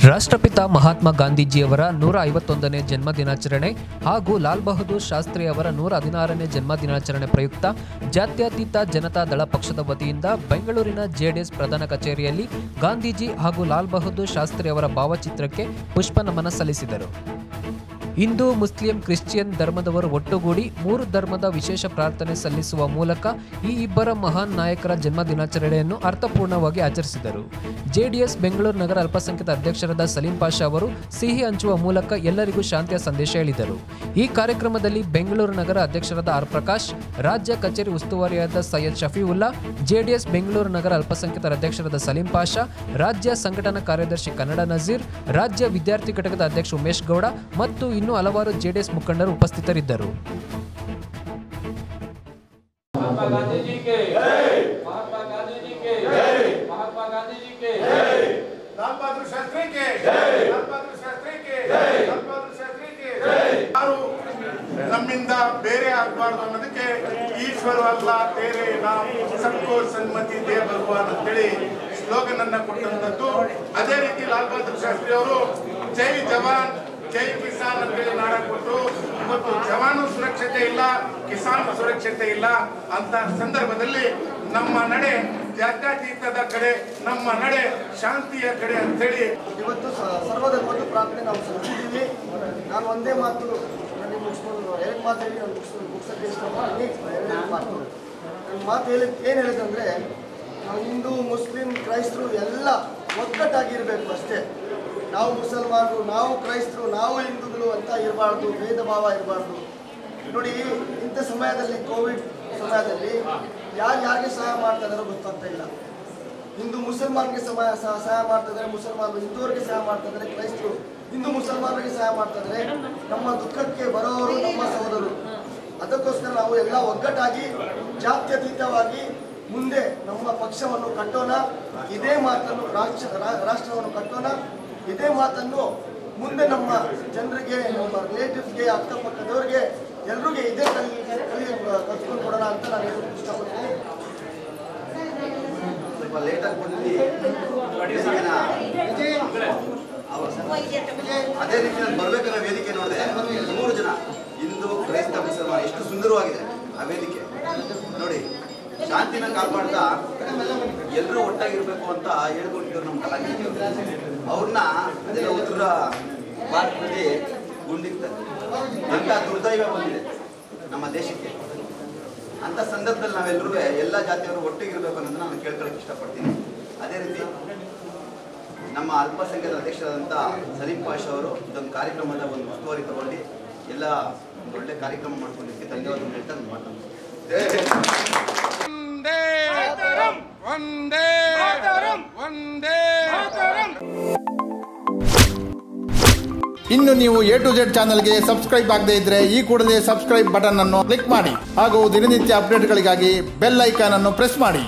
ರಾಷ್ಟ್ರಪಿತ ಮಹಾತ್ಮ ಗಾಂಧೀಜಿಯವರ 151ನೇ ಜನ್ಮ ದಿನಾಚರಣೆ ಹಾಗೂ ಲಾಲ್ ಬಹದ್ದೂರ್ ಶಾಸ್ತ್ರಿ ಅವರ 116ನೇ ಜನ್ಮ ದಿನಾಚರಣೆ ಪ್ರಯುಕ್ತ ಜಾತ್ಯತೀತ ಜನತಾ ದಳ ಪಕ್ಷದ ವತಿಯಿಂದ ಬೆಂಗಳೂರಿನ ಜೆಡಿಎಸ್ ಪ್ರಧಾನ ಕಚೇರಿಯಲ್ಲಿ ಗಾಂಧೀಜಿ ಹಾಗೂ ಲಾಲ್ ಬಹದ್ದೂರ್ ಶಾಸ್ತ್ರಿ ಅವರ ಭಾವಚಿತ್ರಕ್ಕೆ ಪುಷ್ಪ ನಮನ ಸಲ್ಲಿಸಿದರು. ಹಿಂದೂ, ಮುಸ್ಲಿಂ, ಕ್ರಿಶ್ಚಿಯನ್ ಧರ್ಮದವರು ಒಟ್ಟುಗೂಡಿ 3 ಧರ್ಮದ ವಿಶೇಷ ಪ್ರಾರ್ಥನೆ ಸಲ್ಲಿಸುವ ಮೂಲಕ ಈ ಇಬ್ಬರ ಮಹಾನ್ ನಾಯಕರ ಜನ್ಮ ದಿನಾಚರಣೆಯನ್ನು ಅರ್ಥಪೂರ್ಣವಾಗಿ ಆಚರಿಸಿದರು. ಜೆಡಿಎಸ್ ಬೆಂಗಳೂರು ನಗರ ಅಲ್ಪಸಂಖ್ಯಾತ ಅಧ್ಯಕ್ಷರಾದ ಸಲೀಂ ಪಾಷಾ ಅವರು ಸಿಹಿ ಹಂಚುವ ಮೂಲಕ ಎಲ್ಲರಿಗೂ ಶಾಂತಿಯ ಸಂದೇಶ ಹೇಳಿದರು. ಈ ಕಾರ್ಯಕ್ರಮದಲ್ಲಿ ಬೆಂಗಳೂರು ನಗರ ಅಧ್ಯಕ್ಷರಾದ ಆರ್ ಪ್ರಕಾಶ್, ರಾಜ್ಯ ಕಚೇರಿ ಉಸ್ತುವಾರಿಯಾದ ಸೈಯದ್ ಶಫೀವುಲ್ಲಾ, ಜೆಡಿಎಸ್ ಬೆಂಗಳೂರು ನಗರ ಅಲ್ಪಸಂಖ್ಯಾತರ ಅಧ್ಯಕ್ಷರಾದ ಸಲೀಂ ಪಾಷಾ, ರಾಜ್ಯ ಸಂಘಟನಾ ಕಾರ್ಯದರ್ಶಿ ಕನ್ನಡ ನಜೀರ್, ರಾಜ್ಯ ವಿದ್ಯಾರ್ಥಿ ಘಟಕದ ಅಧ್ಯಕ್ಷ ಉಮೇಶ್ ಗೌಡ ಮತ್ತು ಇನ್ನೂ ಹಲವಾರು ಜೆಡಿಎಸ್ ಮುಖಂಡರು ಉಪಸ್ಥಿತರಿದ್ದರು. ನಮ್ಮಿಂದ ಬೇರೆ ಆಗಬಾರ್ದು ಅನ್ನೋದಕ್ಕೆ ಈಶ್ವರ ಅಲ್ಲ ಬೇರೆ ನಾವು ಸಬ್ಕೋ ಸನ್ಮತಿ ದೇ ಭಗವಾನ್ ಅಂತೇಳಿ ಸ್ಲೋಗನ್ ಅನ್ನ ಕೊಟ್ಟಂತದ್ದು. ಅದೇ ರೀತಿ ಲಾಲ್ ಬಹದ್ದೂರ್ ಶಾಸ್ತ್ರಿ ಅವರು ಜೈ ಜವಾನ್ ಜೈ ಕಿಸಾನ್ ಅಂತೇಳಿ ನಾಡ ಕೊಟ್ಟರು. ಇವತ್ತು ಜವಾನು ಸುರಕ್ಷತೆ ಇಲ್ಲ, ಕಿಸಾನ್ ಸುರಕ್ಷತೆ ಇಲ್ಲ ಅಂತ ಸಂದರ್ಭದಲ್ಲಿ ನಮ್ಮ ನಡೆ ಜಾತ್ಯತೀತದ ಕಡೆ, ನಮ್ಮ ನಡೆ ಶಾಂತಿಯ ಕಡೆ ಅಂತೇಳಿ ಇವತ್ತು ಸರ್ವಧರ್ಮದ ಪ್ರಾರ್ಥನೆ ನಾವು ಸಲ್ಲಿಸಿದ್ದೀವಿ. ನಾನು ಒಂದೇ ಮಾತು ಮುಗಿಸ್ಕೊಂಡು 2 ಮಾತು ಹೇಳಿ ನಾನು ಮುಗಿಸೋಕ್ಕೆ ಇಷ್ಟಪಡ್ತೀನಿ. 2 ಮಾತು ನನ್ನ ಮಾತು ಏನು ಹೇಳಿದಂದರೆ, ನಾವು ಹಿಂದೂ, ಮುಸ್ಲಿಂ, ಕ್ರೈಸ್ತರು ಎಲ್ಲ ಒಗ್ಗಟ್ಟಾಗಿರಬೇಕು ಅಷ್ಟೇ. ನಾವು ಮುಸಲ್ಮಾನರು, ನಾವು ಕ್ರೈಸ್ತರು, ನಾವು ಹಿಂದೂಗಳು ಅಂತ ಇರಬಾರ್ದು, ಭೇದ ಭಾವ ಇರಬಾರ್ದು. ನೋಡಿ, ಇಂಥ ಸಮಯದಲ್ಲಿ, ಕೋವಿಡ್ ಸಮಯದಲ್ಲಿ ಯಾರಿಗೆ ಸಹಾಯ ಮಾಡ್ತಾ ಇದ್ದಾರೋ ಗೊತ್ತಾಗ್ತಾ ಇಲ್ಲ. ಹಿಂದೂ ಮುಸಲ್ಮಾನ್ಗೆ ಸಹಾಯ ಮಾಡ್ತಾ ಇದ್ದಾರೆ, ಮುಸಲ್ಮಾನರು ಹಿಂದೂವರಿಗೆ ಸಹಾಯ ಮಾಡ್ತಾ ಇದ್ದಾರೆ, ಕ್ರೈಸ್ತರು ಹಿಂದೂ ಮುಸಲ್ಮಾನರಿಗೆ ಸಹಾಯ ಮಾಡ್ತಾ ಇದ್ದಾರೆ. ನಮ್ಮ ದುಃಖಕ್ಕೆ ಬರೋರು ನಮ್ಮ ಸಹೋದರರು. ಅದಕ್ಕೋಸ್ಕರ ನಾವು ಎಲ್ಲ ಒಗ್ಗಟ್ಟಾಗಿ ಜಾತ್ಯತೀತವಾಗಿ ಮುಂದೆ ನಮ್ಮ ಪಕ್ಷವನ್ನು ಕಟ್ಟೋಣ. ಇದೇ ಮಾತನ್ನು ರಾಷ್ಟ್ರವನ್ನು ಕಟ್ಟೋಣ. ಇದೇ ಮಾತನ್ನು ಮುಂದೆ ನಮ್ಮ ಜನರಿಗೆ, ನಮ್ಮ ರಿಲೇಟಿವ್ಸ್ಗೆ, ಅಕ್ಕಪಕ್ಕದವರಿಗೆ ಎಲ್ರಿಗೂ ಇದೇ ಕಲ್ತ್ಕೊಂಡು ಕೊಡೋಣ ಅಂತ ನಾನು ಹೇಳೋಕ್ಕೆ ಇಷ್ಟಪಡ್ತೀನಿ. ಸ್ವಲ್ಪ ಲೇಟಾಗಿ ಬಂದು ಅದೇ ರೀತಿ ನಾನು ಬರ್ಬೇಕಾದ್ರೆ ವೇದಿಕೆ ನೋಡಿದೆ, 3 ಜನ ಹಿಂದೂ, ಕ್ರೈಸ್ತ, ಮುಸಲ್ಮಾನ, ಎಷ್ಟು ಸುಂದರವಾಗಿದೆ ಆ ವೇದಿಕೆ ನೋಡಿ. ಶಾಂತಿನ ಕಾಪಾಡ್ತಾ ಎಲ್ಲರೂ ಒಟ್ಟಾಗಿರ್ಬೇಕು ಅಂತ ಹೇಳ್ಕೊಟ್ಟಿದ್ರು ನಮ್ಮ ಕಲಾವಿದರು. ಅವ್ರನ್ನ ಅದೆಲ್ಲ ಉತ್ತರ ಭಾರತದಲ್ಲಿ ಗುಂಡಿಕ್ತಾರೆ ಅಂತ ದುರ್ದೈವ ಬಂದಿದೆ ನಮ್ಮ ದೇಶಕ್ಕೆ. ಅಂಥ ಸಂದರ್ಭದಲ್ಲಿ ನಾವೆಲ್ಲರೂ ಎಲ್ಲ ಜಾತಿಯವರು ಒಟ್ಟಿಗಿರ್ಬೇಕು ಅನ್ನೋದನ್ನ ನಾನು ಕೇಳ್ಕೊಳ್ಳೋಕೆ ಇಷ್ಟಪಡ್ತೀನಿ. ಅದೇ ರೀತಿ ನಮ್ಮ ಅಲ್ಪಸಂಖ್ಯಾತ ಅಧ್ಯಕ್ಷರಾದಂಥ ಸಲೀಂ ಪಾಷಾ ಅವರು ಇದೊಂದು ಕಾರ್ಯಕ್ರಮದ ಒಂದು ಉಸ್ತುವಾರಿ ತಗೊಂಡು ಎಲ್ಲ ಒಂದು ಒಳ್ಳೆ ಕಾರ್ಯಕ್ರಮ ಮಾಡ್ಕೊಂಡಿದ್ದಕ್ಕೆ ಧನ್ಯವಾದ ಹೇಳ್ತಾ ನಾನು ಮಾತಾಡ್ತೀನಿ. ಇನ್ನು ನೀವು A to Z ಚಾನಲ್ಗೆ ಸಬ್ಸ್ಕ್ರೈಬ್ ಆಗದೇ ಇದ್ರೆ ಈ ಕೂಡಲೇ ಸಬ್ಸ್ಕ್ರೈಬ್ ಬಟನ್ ಅನ್ನು ಕ್ಲಿಕ್ ಮಾಡಿ ಹಾಗೂ ದಿನನಿತ್ಯ ಅಪ್ಡೇಟ್ಗಳಿಗಾಗಿ ಬೆಲ್ ಐಕಾನ್ ಅನ್ನು ಪ್ರೆಸ್ ಮಾಡಿ.